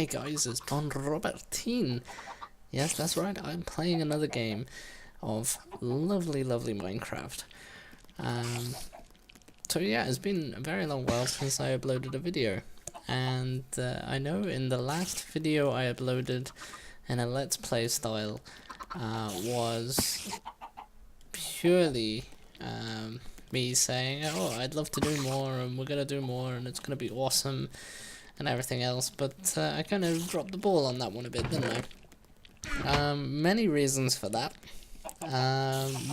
Hey guys, it's Donrobertin. Yes, that's right, I'm playing another game of lovely Minecraft. So yeah, it's been a very long while since I uploaded a video. And I know in the last video I uploaded in a Let's Play style was purely me saying, oh, I'd love to do more and we're going to do more and it's going to be awesome and everything else, but I kind of dropped the ball on that one a bit, didn't I? Many reasons for that.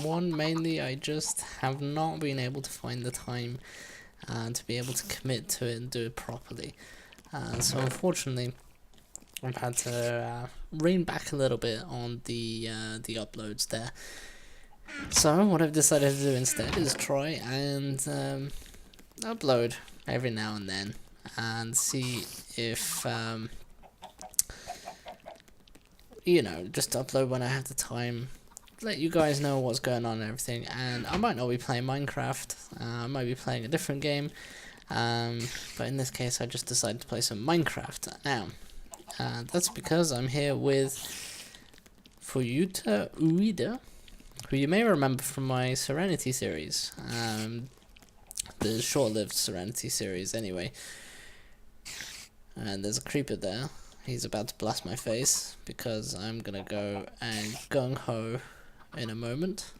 One, mainly I just have not been able to find the time to be able to commit to it and do it properly. So unfortunately, I've had to rein back a little bit on the uploads there. So what I've decided to do instead is try and upload every now and then and see if you know, just upload when I have the time, let you guys know what's going on and everything. And I might not be playing Minecraft, I might be playing a different game, but in this case I just decided to play some Minecraft. Now that's because I'm here with Fuyuta Ueda, who you may remember from my Serenity series, the short-lived Serenity series anyway. And there's a creeper there. He's about to blast my face because I'm gonna go and gung-ho in a moment.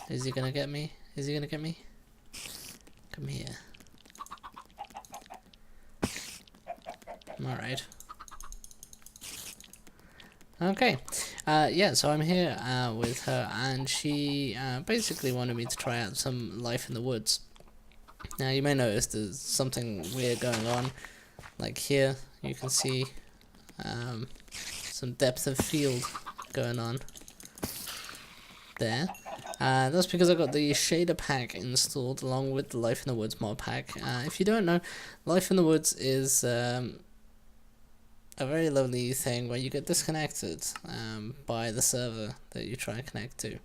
Is he gonna get me? Is he gonna get me? Come here. Alright. Okay, yeah, so I'm here with her, and she basically wanted me to try out some life in the woods. Now you may notice there's something weird going on, like here you can see some depth of field going on there. That's because I got the shader pack installed along with the Life in the Woods mod pack. If you don't know, Life in the Woods is a very lovely thing where you get disconnected by the server that you try and connect to.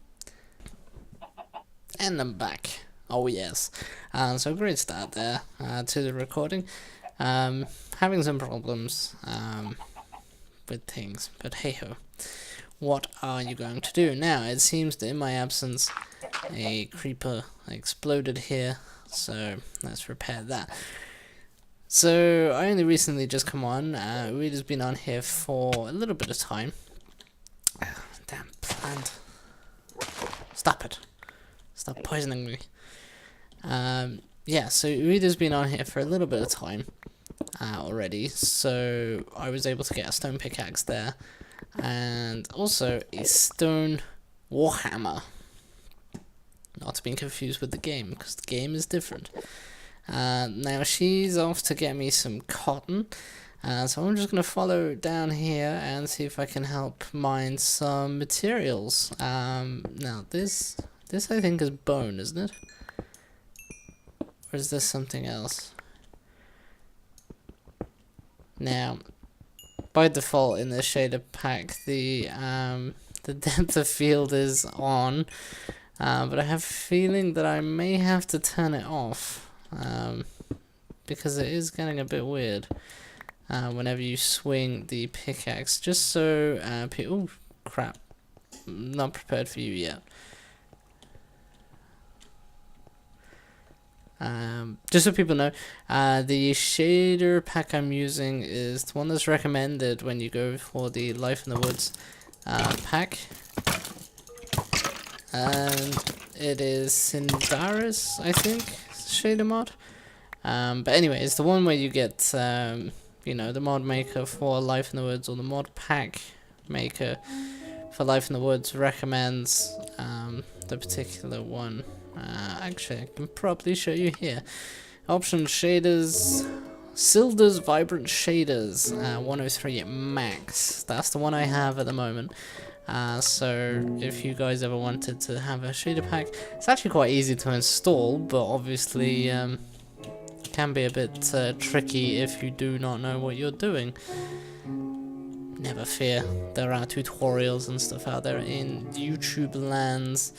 And I'm back. Oh yes. So great start there to the recording. Having some problems with things, but hey ho. What are you going to do? Now it seems that in my absence a creeper exploded here, so let's repair that. So, I only recently just come on, Reader's been on here for a little bit of time. Damn plant. Stop it. Stop poisoning me. Yeah, so Reader's been on here for a little bit of time already, so I was able to get a stone pickaxe there, and also a stone warhammer. Not to be confused with the game, because the game is different. Now she's off to get me some cotton, so I'm just going to follow down here and see if I can help mine some materials. Now this I think is bone, isn't it? Or is this something else? Now, by default in the shader pack, the depth of field is on, but I have a feeling that I may have to turn it off. Because it is getting a bit weird whenever you swing the pickaxe, just so oh crap, not prepared for you yet. Just so people know, the shader pack I'm using is the one that's recommended when you go for the Life in the Woods pack, and it is Cindaris, I think, shader mod. But anyway, it's the one where you get, you know, the mod maker for Life in the Woods, or the mod pack maker for Life in the Woods recommends the particular one. Actually, I can probably show you here. Option shaders, Silder's Vibrant Shaders, 103 max. That's the one I have at the moment. So if you guys ever wanted to have a shader pack, it's actually quite easy to install, but obviously can be a bit tricky if you do not know what you're doing. Never fear, there are tutorials and stuff out there in YouTube lands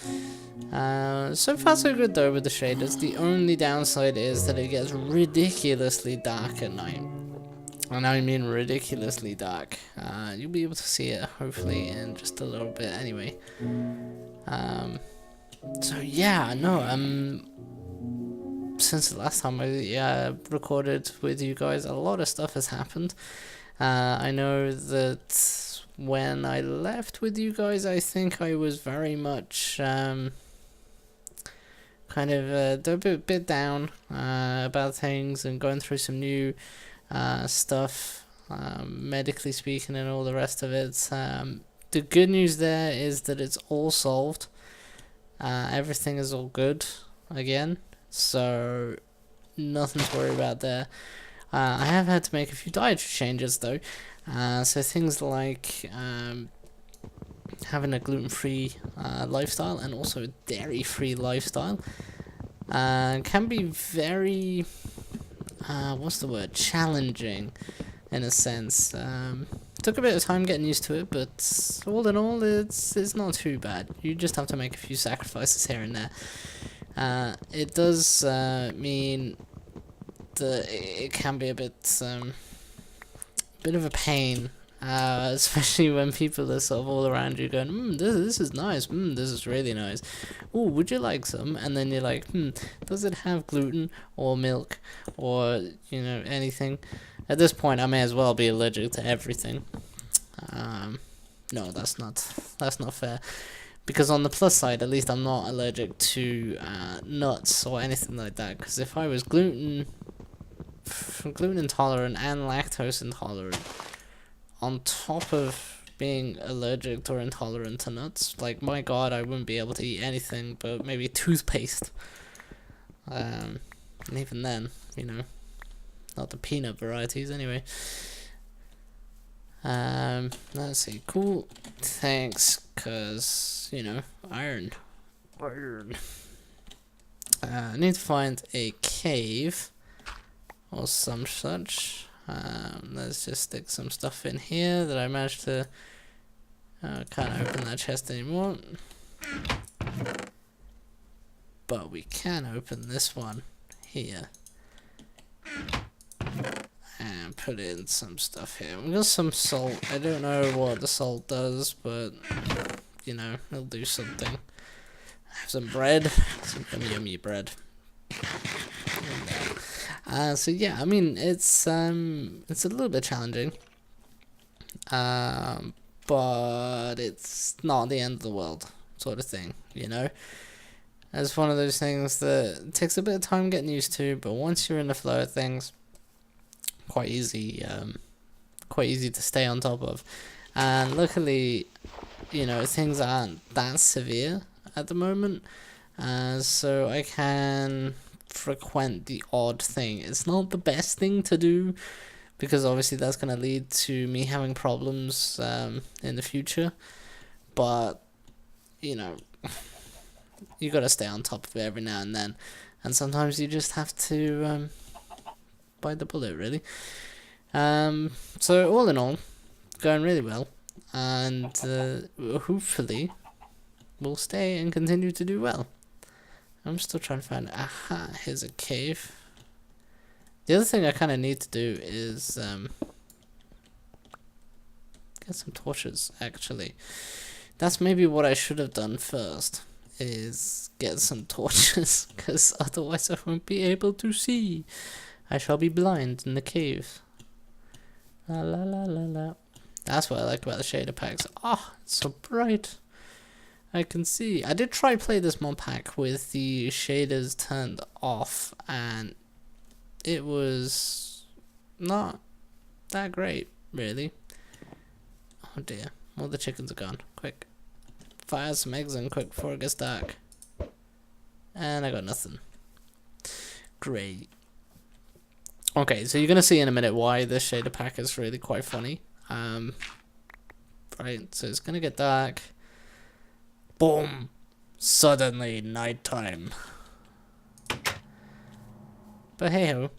So far so good though with the shaders. The only downside is that it gets ridiculously dark at night. And I mean ridiculously dark. You'll be able to see it hopefully in just a little bit anyway. So yeah, no, since the last time I recorded with you guys, a lot of stuff has happened. I know that when I left with you guys, I think I was very much kind of a bit down about things and going through some new stuff, medically speaking and all the rest of it. The good news there is that it's all solved. Everything is all good again, so nothing to worry about there. I have had to make a few dietary changes though, so things like having a gluten-free lifestyle and also a dairy-free lifestyle can be very challenging in a sense. Took a bit of time getting used to it, but all in all it's not too bad. You just have to make a few sacrifices here and there. It does mean that it can be a bit of a pain, especially when people are sort of all around you going, this is nice, this is really nice, oh, would you like some? And then you're like, does it have gluten or milk or, you know, anything? At this point, I may as well be allergic to everything. No, that's not fair. Because on the plus side, at least I'm not allergic to nuts or anything like that. Because if I was gluten intolerant and lactose intolerant, on top of being allergic or intolerant to nuts, like, my god, I wouldn't be able to eat anything but maybe toothpaste. And even then, you know, not the peanut varieties anyway. Let's see, cool, thanks, cause, you know, iron. I need to find a cave or some such. Let's just stick some stuff in here that I managed to, can't open that chest anymore, but we can open this one here. And put in some stuff here. We got some salt. I don't know what the salt does, but you know, it'll do something. Have some bread, some yummy bread. So yeah, I mean, it's a little bit challenging, but it's not the end of the world, sort of thing, you know. It's one of those things that takes a bit of time getting used to, but once you're in the flow of things, quite easy to stay on top of. And luckily, you know, things aren't that severe at the moment, so I can frequent the odd thing. It's not the best thing to do, because obviously that's going to lead to me having problems in the future, but you know, you got to stay on top of it every now and then, and sometimes you just have to bite the bullet, really. So all in all, going really well, and hopefully we'll stay and continue to do well. I'm still trying to find, here's a cave. The other thing I kind of need to do is get some torches, actually. That's maybe what I should have done first, is get some torches, because otherwise I won't be able to see. I shall be blind in the cave. La la la la la. That's what I like about the shader packs. It's so bright. I can see. I did try play this mod pack with the shaders turned off, and it was not that great, really. Oh dear. All the chickens are gone. Quick. Fire some eggs in quick before it gets dark. And I got nothing. Great. Okay, so you're going to see in a minute why this shader pack is really quite funny. Right, so it's going to get dark. Boom! Suddenly nighttime. But hey ho.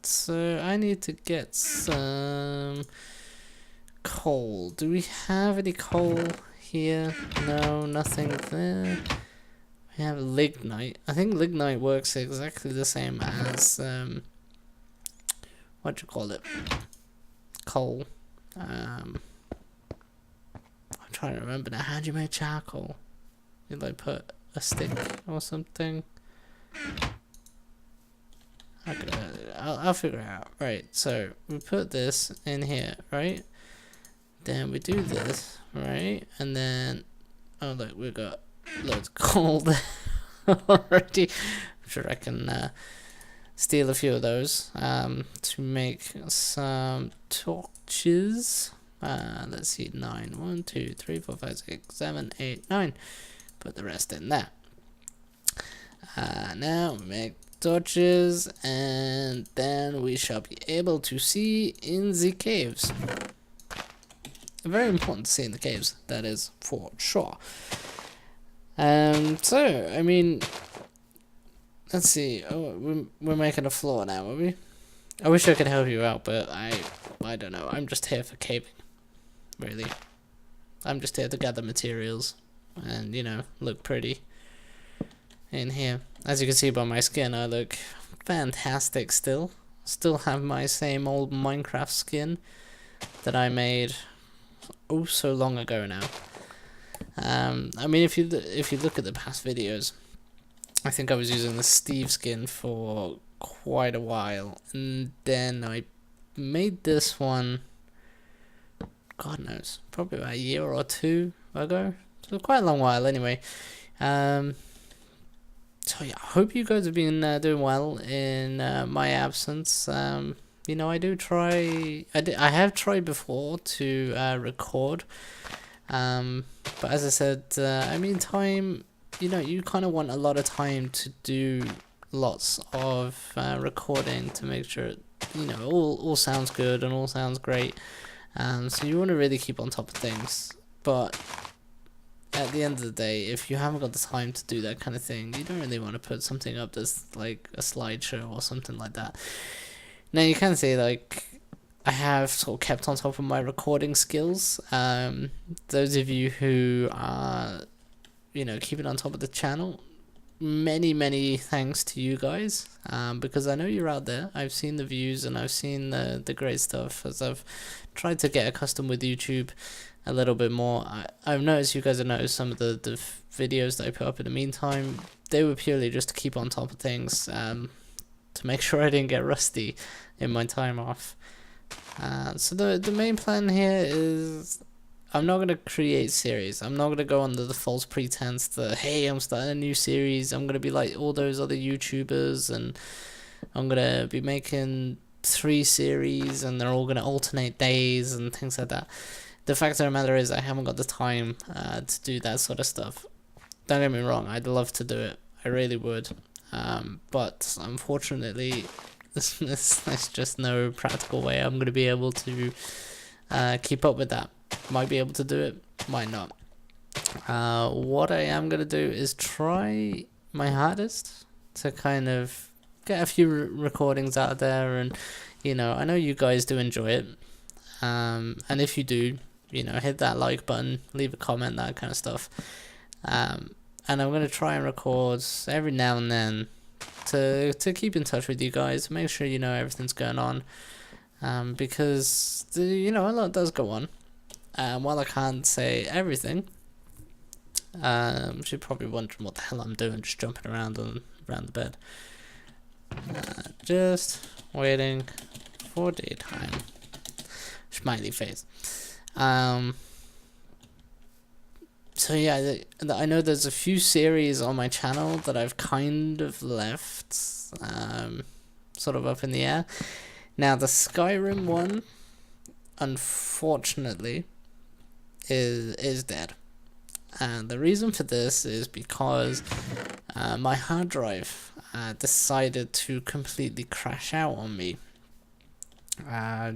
So I need to get some coal. Do we have any coal here? No, nothing there. We have lignite. I think lignite works exactly the same as what do you call it? Coal. I'm trying to remember now. How do you make charcoal? You like put a stick or something? I'll figure it out. Right, so we put this in here, right? Then we do this, right? And then, oh look, we got loads of coal there already. I'm sure I can steal a few of those to make some torches. Let's see, 9. 1, 2, 3, 4, 5, 6, 7, 8, 9. Put the rest in there. Now make torches, and then we shall be able to see in the caves. Very important to see in the caves, that is for sure. So I mean, let's see. Oh, we're making a floor now, are we? I wish I could help you out, but I don't know. I'm just here for caving, really. I'm just here to gather materials and, you know, look pretty in here. As you can see by my skin, I look fantastic still. Still have my same old Minecraft skin that I made oh so long ago now. I mean, if you look at the past videos, I think I was using the Steve skin for quite a while, and then I made this one, God knows, probably about a year or two ago. So quite a long while anyway. So yeah, I hope you guys have been doing well in my absence. You know, I have tried before to record, but as I said, I mean, time, you know, you kind of want a lot of time to do lots of recording to make sure, you know, all sounds good and all sounds great. So you want to really keep on top of things, but at the end of the day, if you haven't got the time to do that kind of thing, you don't really want to put something up that's like a slideshow or something like that. Now, you can say, like, I have sort of kept on top of my recording skills. Those of you who are, you know, keeping on top of the channel, many thanks to you guys, because I know you're out there. I've seen the views and I've seen the great stuff as I've tried to get accustomed with YouTube a little bit more. I've noticed you guys have noticed some of the videos that I put up in the meantime. They were purely just to keep on top of things, to make sure I didn't get rusty in my time off. So the main plan here is I'm not going to create series. I'm not going to go under the false pretense that, hey, I'm starting a new series. I'm going to be like all those other YouTubers, and I'm going to be making 3 series and they're all going to alternate days and things like that. The fact of the matter is I haven't got the time to do that sort of stuff. Don't get me wrong, I'd love to do it. I really would. But unfortunately, there's just no practical way I'm going to be able to keep up with that. Might be able to do it, might not. What I am going to do is try my hardest to kind of get a few recordings out there, and, you know, I know you guys do enjoy it. And if you do, you know, hit that like button, leave a comment, that kind of stuff. And I'm going to try and record every now and then to keep in touch with you guys, make sure you know everything's going on, because, you know, a lot does go on. While I can't say everything, you're probably wondering what the hell I'm doing, just jumping around the bed. Just waiting for daytime. Smiley face. So yeah, I know there's a few series on my channel that I've kind of left sort of up in the air. Now, the Skyrim one, unfortunately, is dead. And the reason for this is because my hard drive decided to completely crash out on me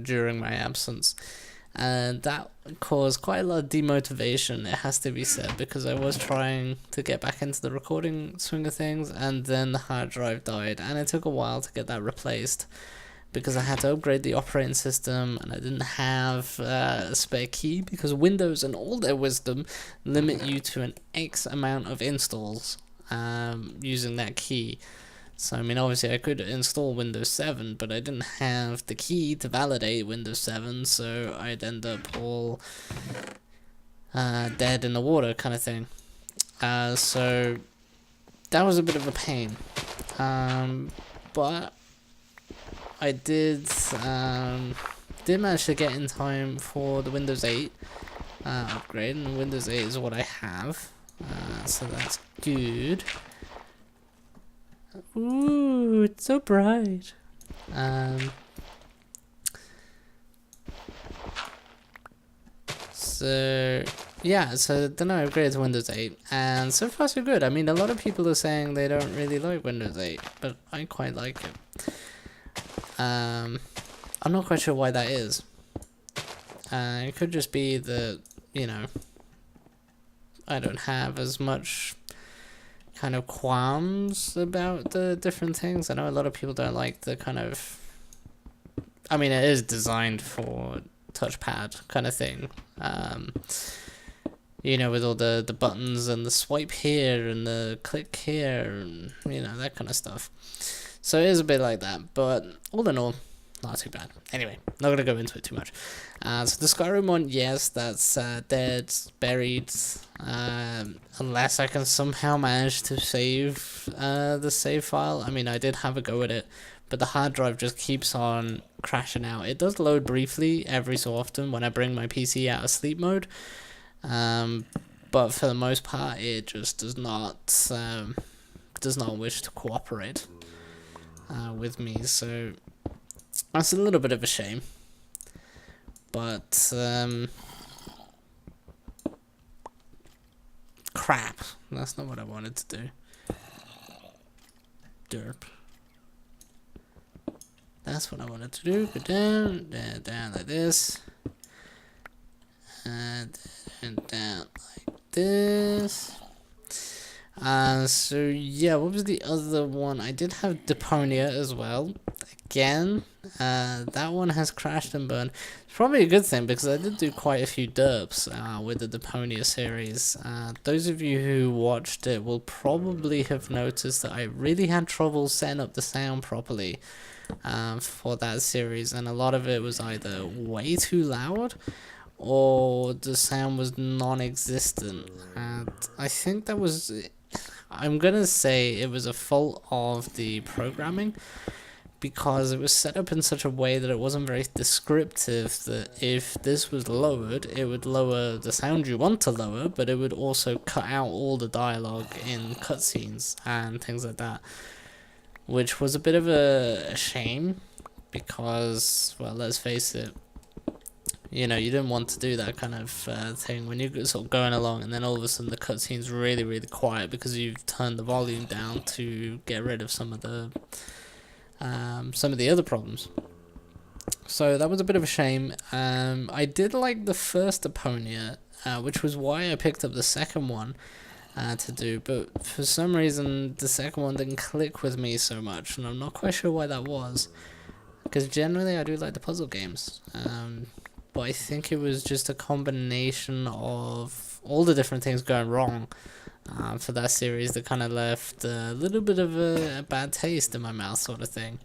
during my absence. And that caused quite a lot of demotivation, it has to be said, because I was trying to get back into the recording swing of things, and then the hard drive died, and it took a while to get that replaced. because I had to upgrade the operating system and I didn't have a spare key, because Windows and all their wisdom limit you to an X amount of installs using that key. So I mean, obviously I could install Windows 7, but I didn't have the key to validate Windows 7, so I'd end up all dead in the water kind of thing. So that was a bit of a pain, but I did manage to get in time for the Windows 8 upgrade, and Windows 8 is what I have, so that's good. Ooh, it's so bright. So yeah, so then I upgraded to Windows 8, and so far so good. I mean, a lot of people are saying they don't really like Windows 8, but I quite like it. I'm not quite sure why that is. It could just be that, you know, I don't have as much kind of qualms about the different things. I know a lot of people don't like the kind of, I mean, it is designed for touchpad kind of thing, you know, with all the buttons and the swipe here and the click here and, you know, that kind of stuff. So it is a bit like that, but all in all, not too bad. Anyway, not going to go into it too much. So the Skyrim one, yes, that's dead, buried, unless I can somehow manage to save the save file. I mean, I did have a go at it, but the hard drive just keeps on crashing out. It does load briefly every so often when I bring my PC out of sleep mode, but for the most part, it just does not wish to cooperate with me, so that's a little bit of a shame. But crap, that's not what I wanted to do. Derp. That's what I wanted to do. Go down, down, down like this, and down like this. So yeah, what was the other one? I did have Deponia as well. Again, that one has crashed and burned. It's probably a good thing, because I did do quite a few derps with the Deponia series. Those of you who watched it will probably have noticed that I really had trouble setting up the sound properly for that series, and a lot of it was either way too loud or the sound was non-existent. And I think that was, I'm gonna say it was a fault of the programming, because it was set up in such a way that it wasn't very descriptive, that if this was lowered, it would lower the sound you want to lower, but it would also cut out all the dialogue in cutscenes and things like that, which was a bit of a shame, because, well, let's face it, you know, you didn't want to do that kind of thing when you're sort of going along and then all of a sudden the cutscene's really, really quiet because you've turned the volume down to get rid of some of the other problems. So that was a bit of a shame. I did like the first Deponia, which was why I picked up the second one to do, but for some reason the second one didn't click with me so much, and I'm not quite sure why that was, because generally I do like the puzzle games, but I think it was just a combination of all the different things going wrong for that series that kind of left a little bit of a bad taste in my mouth, sort of thing.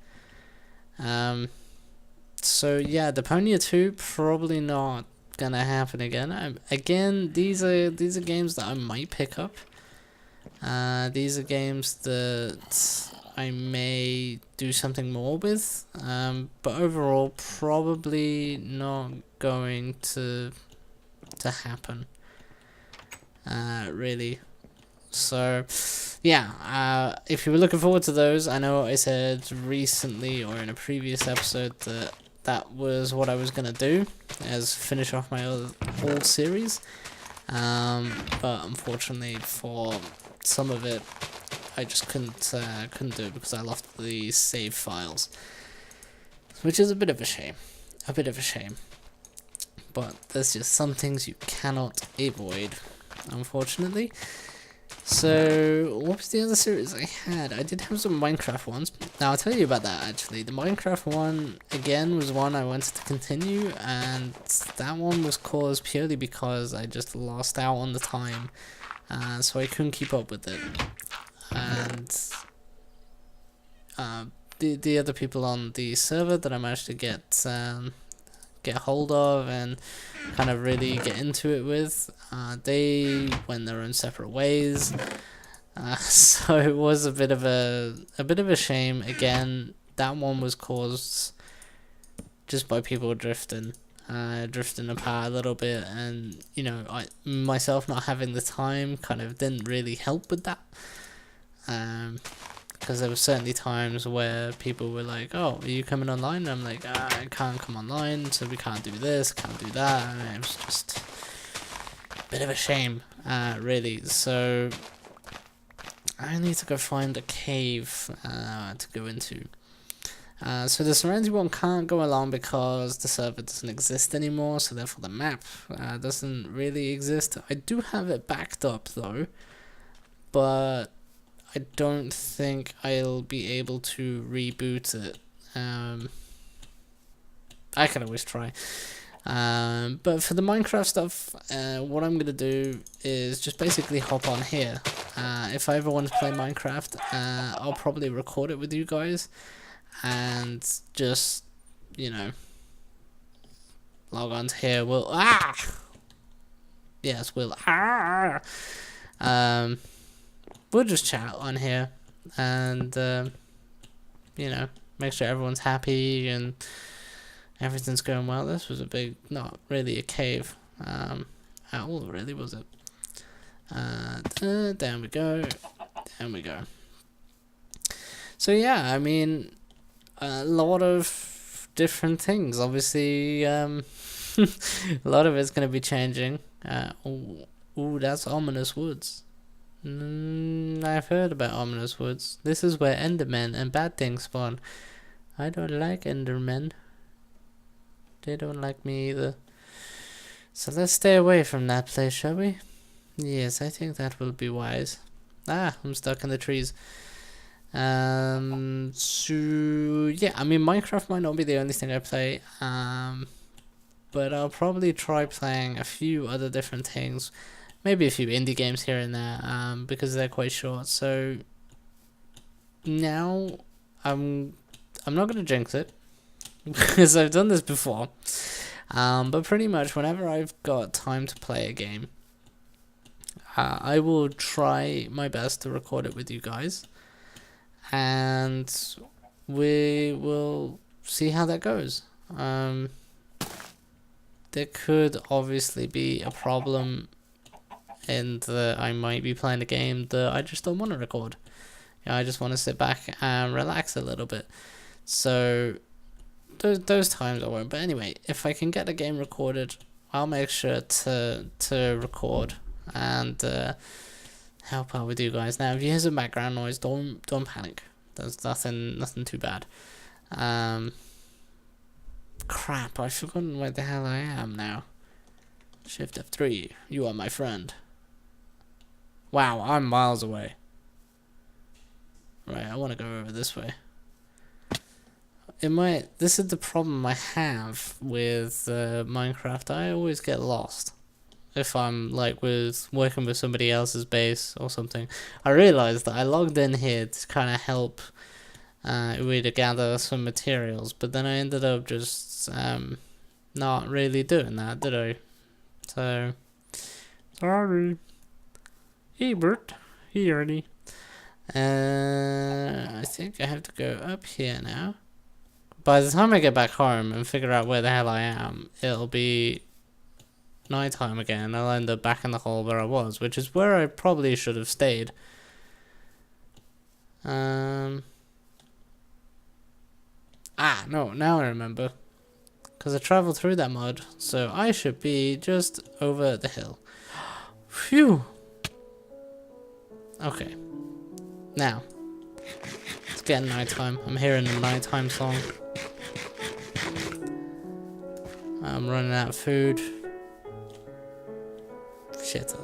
So yeah, Deponia 2 probably not gonna happen again. Again, these are games that I might pick up. These are games that I may do something more with, but overall probably not going to happen, really. So yeah, if you were looking forward to those, I know I said recently or in a previous episode that was what I was gonna do, as finish off my old series, but unfortunately for some of it I just couldn't do it because I lost the save files, which is a bit of a shame, but there's just some things you cannot avoid, unfortunately. So, what was the other series I had? I did have some Minecraft ones. Now, I'll tell you about that, actually. The Minecraft one, again, was one I wanted to continue, and that one was caused purely because I just lost out on the time, so I couldn't keep up with it. And the other people on the server that I managed to get hold of and kind of really get into it with, they went their own separate ways. So it was a bit of a shame. Again, that one was caused just by people drifting apart a little bit, and you know, I myself not having the time kind of didn't really help with that. Because there were certainly times where people were like, "Oh, are you coming online?" And I'm like, "I can't come online, so we can't do this, can't do that." And it was just a bit of a shame, really. So I need to go find a cave to go into. So the Serenity one can't go along because the server doesn't exist anymore, so therefore the map doesn't really exist. I do have it backed up though, but I don't think I'll be able to reboot it. I can always try. But for the Minecraft stuff, what I'm going to do is just basically hop on here. If I ever want to play Minecraft, I'll probably record it with you guys. And just, you know, log on to here. We'll just chat on here, and you know, make sure everyone's happy and everything's going well. This was a big, not really a cave at all, really, was it? Down we go. So yeah, I mean, a lot of different things. Obviously, a lot of it's going to be changing. Ooh, that's Ominous Woods. I've heard about Ominous Woods. This is where Endermen and bad things spawn. I don't like Endermen. They don't like me either. So let's stay away from that place, shall we? Yes, I think that will be wise. I'm stuck in the trees. So yeah, I mean, Minecraft might not be the only thing I play. But I'll probably try playing a few other different things. Maybe a few indie games here and there, because they're quite short. So now I'm not gonna jinx it because I've done this before. But pretty much whenever I've got time to play a game, I will try my best to record it with you guys, and we will see how that goes. There could obviously be a problem in that I might be playing a game that I just don't want to record. I just want to sit back and relax a little bit. So those times I won't. But anyway, if I can get a game recorded, I'll make sure to record and help out with you guys. Now, if you hear some background noise, don't panic. There's nothing too bad. Crap, I've forgotten where the hell I am now. Shift F3. You are my friend. Wow, I'm miles away. Right, I want to go over this way. This is the problem I have with Minecraft. I always get lost if I'm like working with somebody else's base or something. I realized that I logged in here to kind of help to gather some materials, but then I ended up just not really doing that, did I? So sorry, Ebert. Here, I think I have to go up here now. By the time I get back home and figure out where the hell I am, it'll be nighttime again. I'll end up back in the hole where I was, which is where I probably should have stayed. No, now I remember. Because I travelled through that mud, so I should be just over the hill. Phew! Okay. Now, it's getting nighttime. I'm hearing a nighttime song. I'm running out of food. Shit.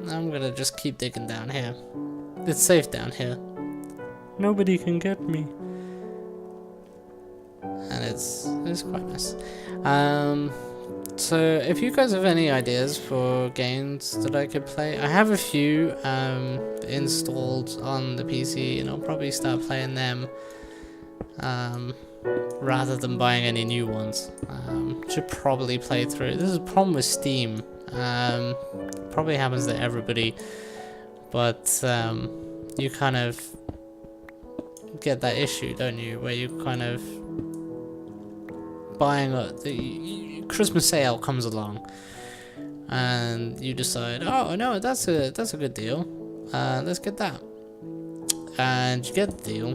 I'm gonna just keep digging down here. It's safe down here. Nobody can get me. And it's quite nice. So if you guys have any ideas for games that I could play, I have a few installed on the PC, and I'll probably start playing them rather than buying any new ones. Should probably play through. This is a problem with Steam. Probably happens to everybody, but you kind of get that issue, don't you, where you kind of buying the Christmas sale comes along, and you decide, oh no, that's a good deal. Let's get that, and you get the deal,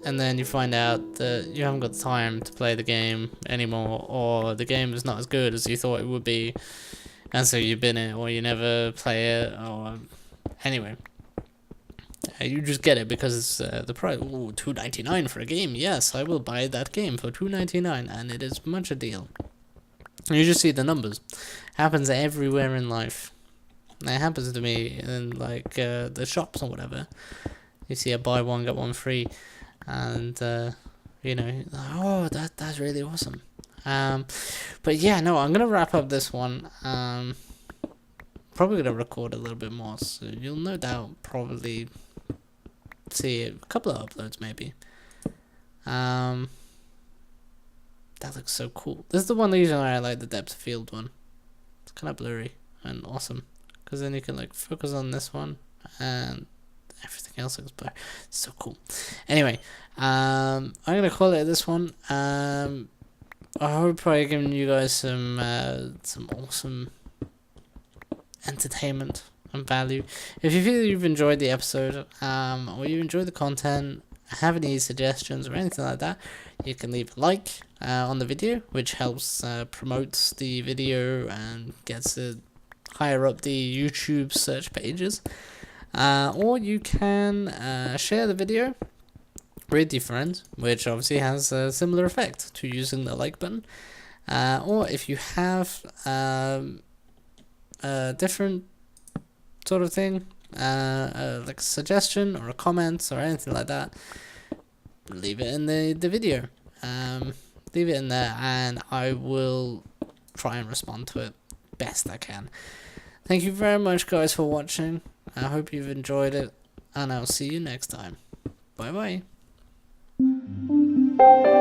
and then you find out that you haven't got the time to play the game anymore, or the game is not as good as you thought it would be, and so you bin it, or you never play it, or anyway. You just get it because the price, $2.99 for a game. Yes, I will buy that game for $2.99, and it is much a deal. You just see the numbers. Happens everywhere in life. It happens to me in like the shops or whatever. You see a buy one get one free, and you know, oh, that's really awesome. But yeah, no, I'm gonna wrap up this one. Probably gonna record a little bit more, so you'll no doubt probably see a couple of uploads maybe. That looks so cool. This is the one reason I like the depth of field one. It's kind of blurry and awesome, because then you can like focus on this one and everything else looks blurry. It's so cool. Anyway, I'm gonna call it this one. I hope I've given you guys some awesome entertainment and value. If you feel you've enjoyed the episode, or you enjoy the content, have any suggestions or anything like that, you can leave a like on the video, which helps promote the video and gets it higher up the YouTube search pages. Or you can share the video with your friends, which obviously has a similar effect to using the like button. Or if you have a different sort of thing, like a suggestion or a comment or anything like that, leave it in the video. Leave it in there, and I will try and respond to it best I can. Thank you very much, guys, for watching. I hope you've enjoyed it, and I'll see you next time. Bye bye.